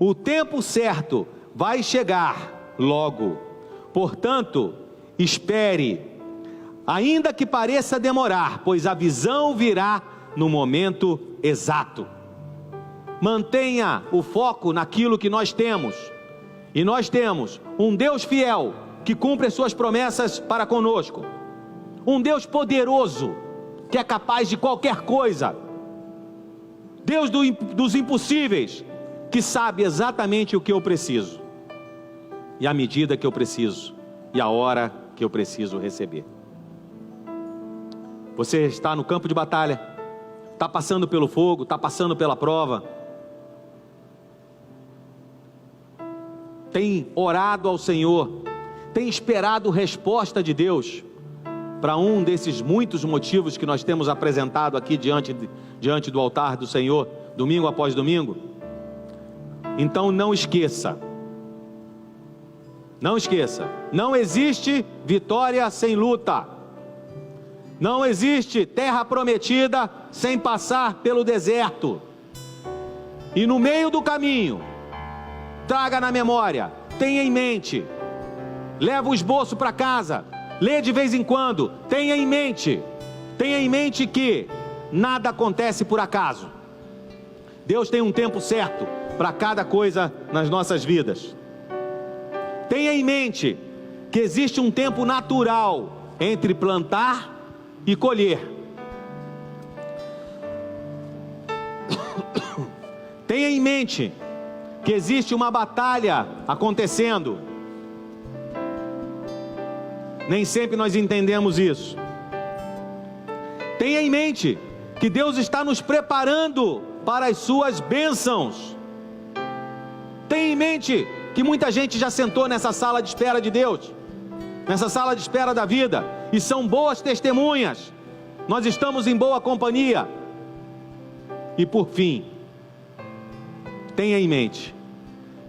O tempo certo vai chegar logo, portanto espere, ainda que pareça demorar, pois a visão virá no momento exato. Mantenha o foco naquilo que nós temos, e nós temos um Deus fiel, que cumpre as suas promessas para conosco, um Deus poderoso, que é capaz de qualquer coisa, Deus dos impossíveis, que sabe exatamente o que eu preciso, e a medida que eu preciso, e a hora que eu preciso receber. Você está no campo de batalha, está passando pelo fogo, está passando pela prova, tem orado ao Senhor, tem esperado resposta de Deus para um desses muitos motivos que nós temos apresentado aqui diante do altar do Senhor, domingo após domingo. Então não esqueça, não existe vitória sem luta, não existe terra prometida sem passar pelo deserto. E no meio do caminho, traga na memória, tenha em mente, leva o esboço para casa, lê de vez em quando, tenha em mente que nada acontece por acaso. Deus tem um tempo certo para cada coisa nas nossas vidas. Tenha em mente que existe um tempo natural entre plantar e colher. Tenha em mente que existe uma batalha acontecendo. Nem sempre nós entendemos isso. Tenha em mente que Deus está nos preparando para as suas bênçãos. Tenha em mente que muita gente já sentou nessa sala de espera de Deus, nessa sala de espera da vida, e são boas testemunhas. Nós estamos em boa companhia. E por fim, tenha em mente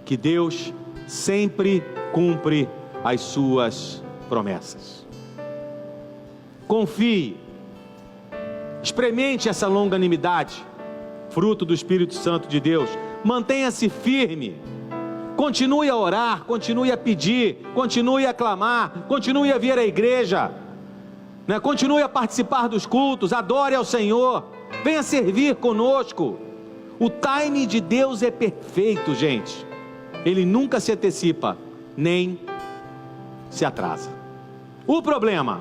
que Deus sempre cumpre as suas promessas. Confie, experimente essa longanimidade, fruto do Espírito Santo de Deus. Mantenha-se firme, continue a orar, continue a pedir, continue a clamar, continue a vir à igreja, né? Continue a participar dos cultos, adore ao Senhor, venha servir conosco. O timing de Deus é perfeito, gente. Ele nunca se antecipa, nem se atrasa. O problema,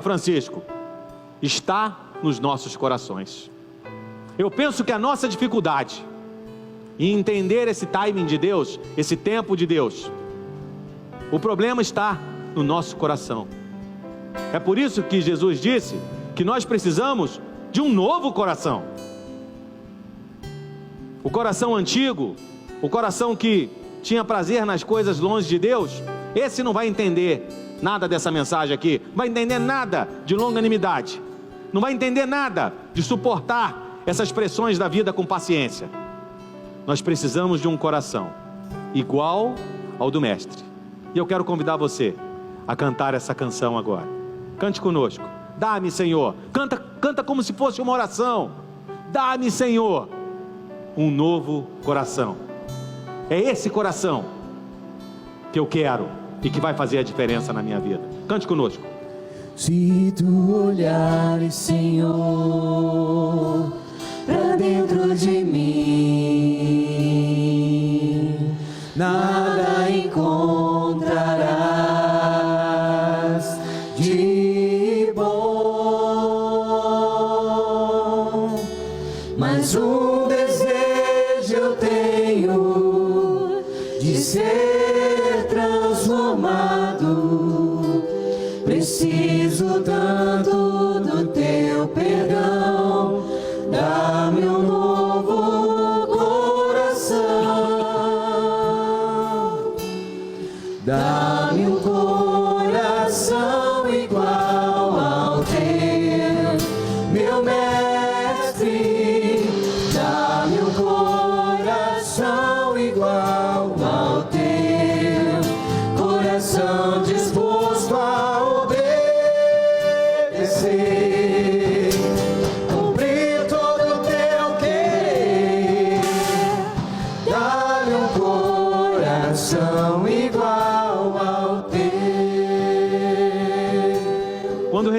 Francisco, está nos nossos corações. Eu penso que a nossa dificuldade em entender esse timing de Deus, esse tempo de Deus, o problema está no nosso coração. É por isso que Jesus disse que nós precisamos de um novo coração. O coração antigo, o coração que tinha prazer nas coisas longe de Deus, esse não vai entender nada dessa mensagem aqui, não vai entender nada de longanimidade, não vai entender nada de suportar essas pressões da vida com paciência. Nós precisamos de um coração igual ao do Mestre. E eu quero convidar você a cantar essa canção agora. Cante conosco. Dá-me, Senhor. Canta como se fosse uma oração. Dá-me, Senhor, um novo coração. É esse coração que eu quero e que vai fazer a diferença na minha vida. Cante conosco.
Se tu olhares, Senhor, pra dentro de mim, nada encontrarás de bom, mas um desejo eu tenho de ser transformado. Preciso tanto do teu perdão. Dá-me um novo coração.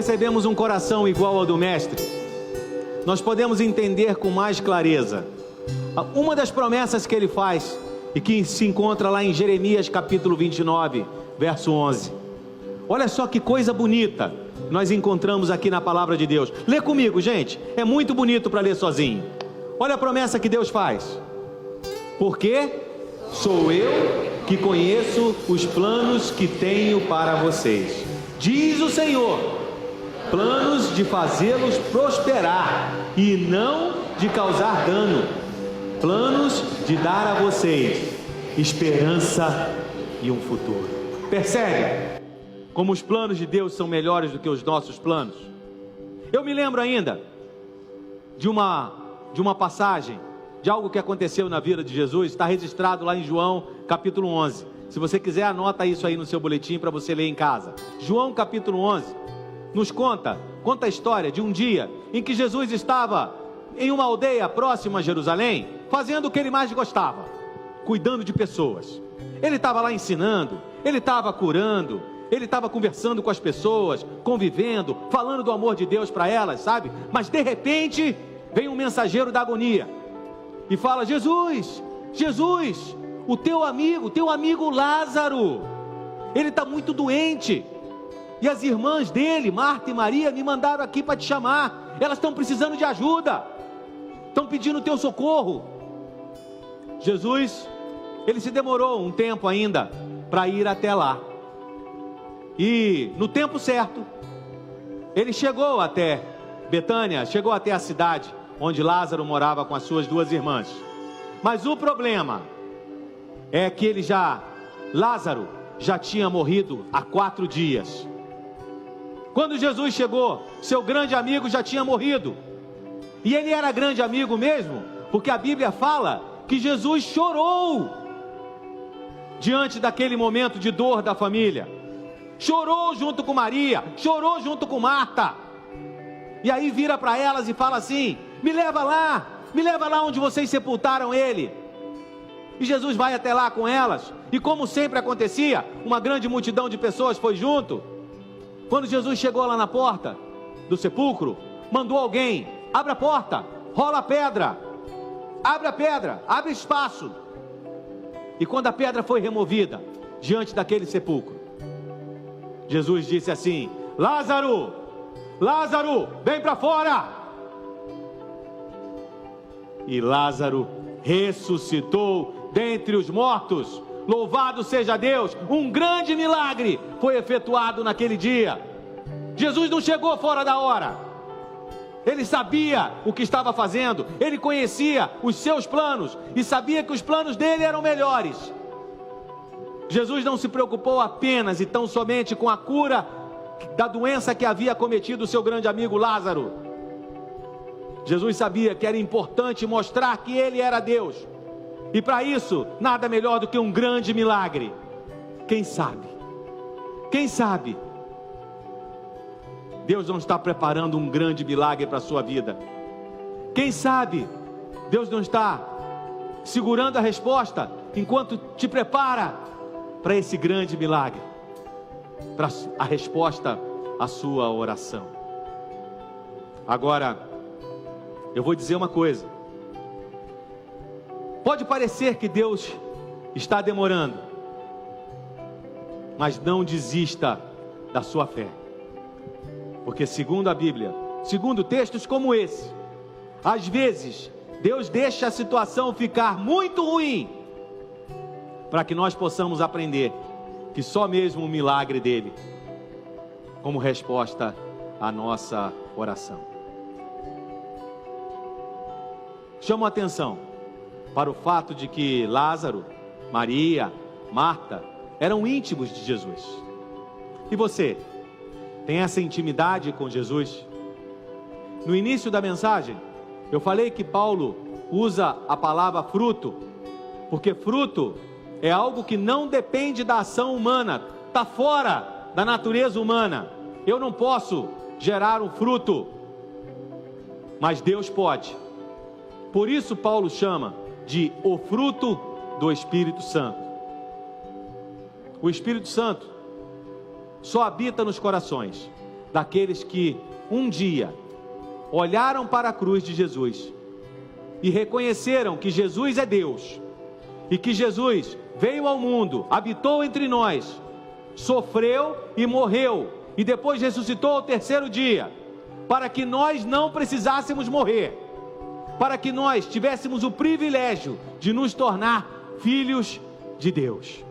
recebemos um coração igual ao do Mestre, nós podemos entender com mais clareza uma das promessas que ele faz e que se encontra lá em Jeremias capítulo 29, verso 11. Olha só que coisa bonita nós encontramos aqui na palavra de Deus. Lê comigo, gente, é muito bonito para ler sozinho. Olha a promessa que Deus faz: porque sou eu que conheço os planos que tenho para vocês, diz o Senhor, planos de fazê-los prosperar e não de causar dano, planos de dar a vocês esperança e um futuro. Percebe como os planos de Deus são melhores do que os nossos planos? Eu me lembro ainda de uma passagem, de algo que aconteceu na vida de Jesus. Está registrado lá em João capítulo 11. Se você quiser, anota isso aí no seu boletim para você ler em casa. João capítulo 11 nos conta a história de um dia em que Jesus estava em uma aldeia próxima a Jerusalém, fazendo o que ele mais gostava, cuidando de pessoas. Ele estava lá ensinando, ele estava curando, ele estava conversando com as pessoas, convivendo, falando do amor de Deus para elas, sabe? Mas de repente vem um mensageiro da agonia e fala: Jesus, o teu amigo Lázaro, ele está muito doente, e as irmãs dele, Marta e Maria, me mandaram aqui para te chamar. Elas estão precisando de ajuda, estão pedindo o teu socorro. Jesus, ele se demorou um tempo ainda para ir até lá, e no tempo certo ele chegou até Betânia, chegou até a cidade onde Lázaro morava com as suas duas irmãs. Mas o problema é que Lázaro já tinha morrido há 4 dias. Quando Jesus chegou, seu grande amigo já tinha morrido. E ele era grande amigo mesmo, porque a Bíblia fala que Jesus chorou diante daquele momento de dor da família. Chorou junto com Maria, chorou junto com Marta. E aí vira para elas e fala assim: me leva lá onde vocês sepultaram ele. E Jesus vai até lá com elas, e como sempre acontecia, uma grande multidão de pessoas foi junto. Quando Jesus chegou lá na porta do sepulcro, mandou alguém: abre a porta, rola a pedra, abre espaço. E quando a pedra foi removida diante daquele sepulcro, Jesus disse assim: Lázaro, vem para fora. E Lázaro ressuscitou dentre os mortos. Louvado seja Deus, um grande milagre foi efetuado naquele dia. Jesus não chegou fora da hora, ele sabia o que estava fazendo, ele conhecia os seus planos e sabia que os planos dele eram melhores. Jesus não se preocupou apenas e tão somente com a cura da doença que havia cometido o seu grande amigo Lázaro. Jesus sabia que era importante mostrar que ele era Deus, e para isso, nada melhor do que um grande milagre. Quem sabe, Deus não está preparando um grande milagre para a sua vida? Quem sabe, Deus não está segurando a resposta enquanto te prepara para esse grande milagre, para a resposta à sua oração. Agora, eu vou dizer uma coisa. Pode parecer que Deus está demorando, mas não desista da sua fé, porque segundo a Bíblia, segundo textos como esse, às vezes Deus deixa a situação ficar muito ruim, para que nós possamos aprender que só mesmo o milagre dele, como resposta à nossa oração. Chamo a atenção para o fato de que Lázaro, Maria, Marta eram íntimos de Jesus. E você, tem essa intimidade com Jesus? No início da mensagem, eu falei que Paulo usa a palavra fruto, porque fruto é algo que não depende da ação humana, está fora da natureza humana. Eu não posso gerar um fruto, mas Deus pode. Por isso Paulo chama de o fruto do Espírito Santo. O Espírito Santo só habita nos corações daqueles que um dia olharam para a cruz de Jesus e reconheceram que Jesus é Deus e que Jesus veio ao mundo, habitou entre nós, sofreu e morreu e depois ressuscitou ao terceiro dia, para que nós não precisássemos morrer, para que nós tivéssemos o privilégio de nos tornar filhos de Deus.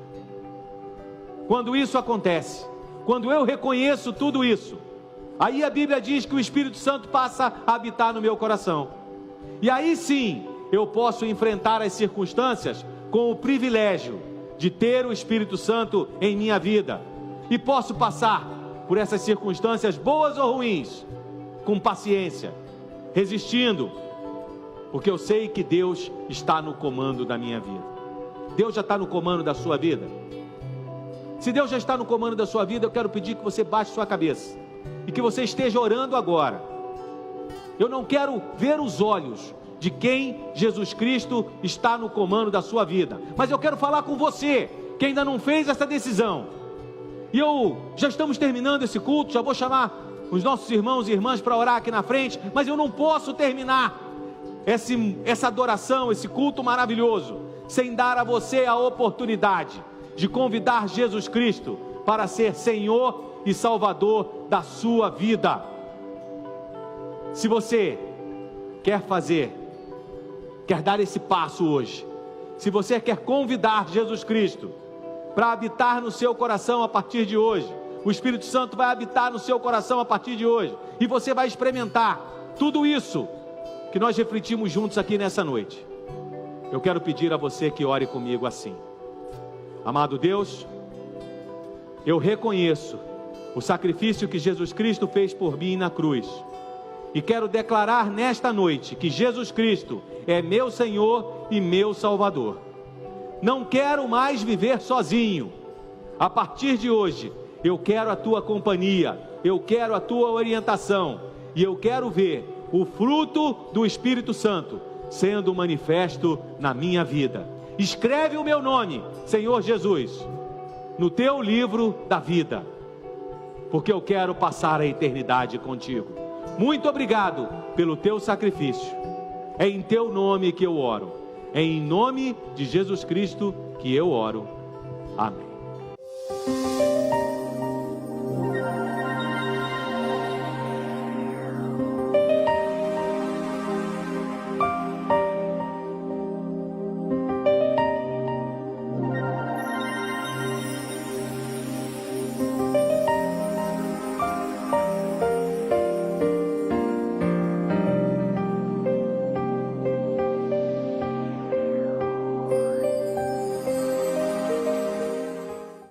Quando isso acontece, quando eu reconheço tudo isso, aí a Bíblia diz que o Espírito Santo passa a habitar no meu coração, e aí sim eu posso enfrentar as circunstâncias com o privilégio de ter o Espírito Santo em minha vida, e posso passar por essas circunstâncias boas ou ruins com paciência, resistindo, porque eu sei que Deus está no comando da minha vida. Deus já está no comando da sua vida? Se Deus já está no comando da sua vida, eu quero pedir que você baixe sua cabeça e que você esteja orando agora. Eu não quero ver os olhos de quem Jesus Cristo está no comando da sua vida, mas eu quero falar com você que ainda não fez essa decisão. E já estamos terminando esse culto, já vou chamar os nossos irmãos e irmãs para orar aqui na frente, mas eu não posso terminar essa adoração, esse culto maravilhoso, sem dar a você a oportunidade de convidar Jesus Cristo para ser Senhor e Salvador da sua vida. Se você quer dar esse passo hoje, se você quer convidar Jesus Cristo para habitar no seu coração a partir de hoje, o Espírito Santo vai habitar no seu coração a partir de hoje, e você vai experimentar tudo isso que nós refletimos juntos aqui nessa noite. Eu quero pedir a você que ore comigo assim: amado Deus, eu reconheço o sacrifício que Jesus Cristo fez por mim na cruz, e quero declarar nesta noite que Jesus Cristo é meu Senhor e meu Salvador. Não quero mais viver sozinho. A partir de hoje, eu quero a tua companhia, eu quero a tua orientação, e eu quero ver o fruto do Espírito Santo sendo manifesto na minha vida. Escreve o meu nome, Senhor Jesus, no teu livro da vida, porque eu quero passar a eternidade contigo. Muito obrigado pelo teu sacrifício. É em teu nome que eu oro. É em nome de Jesus Cristo que eu oro. Amém.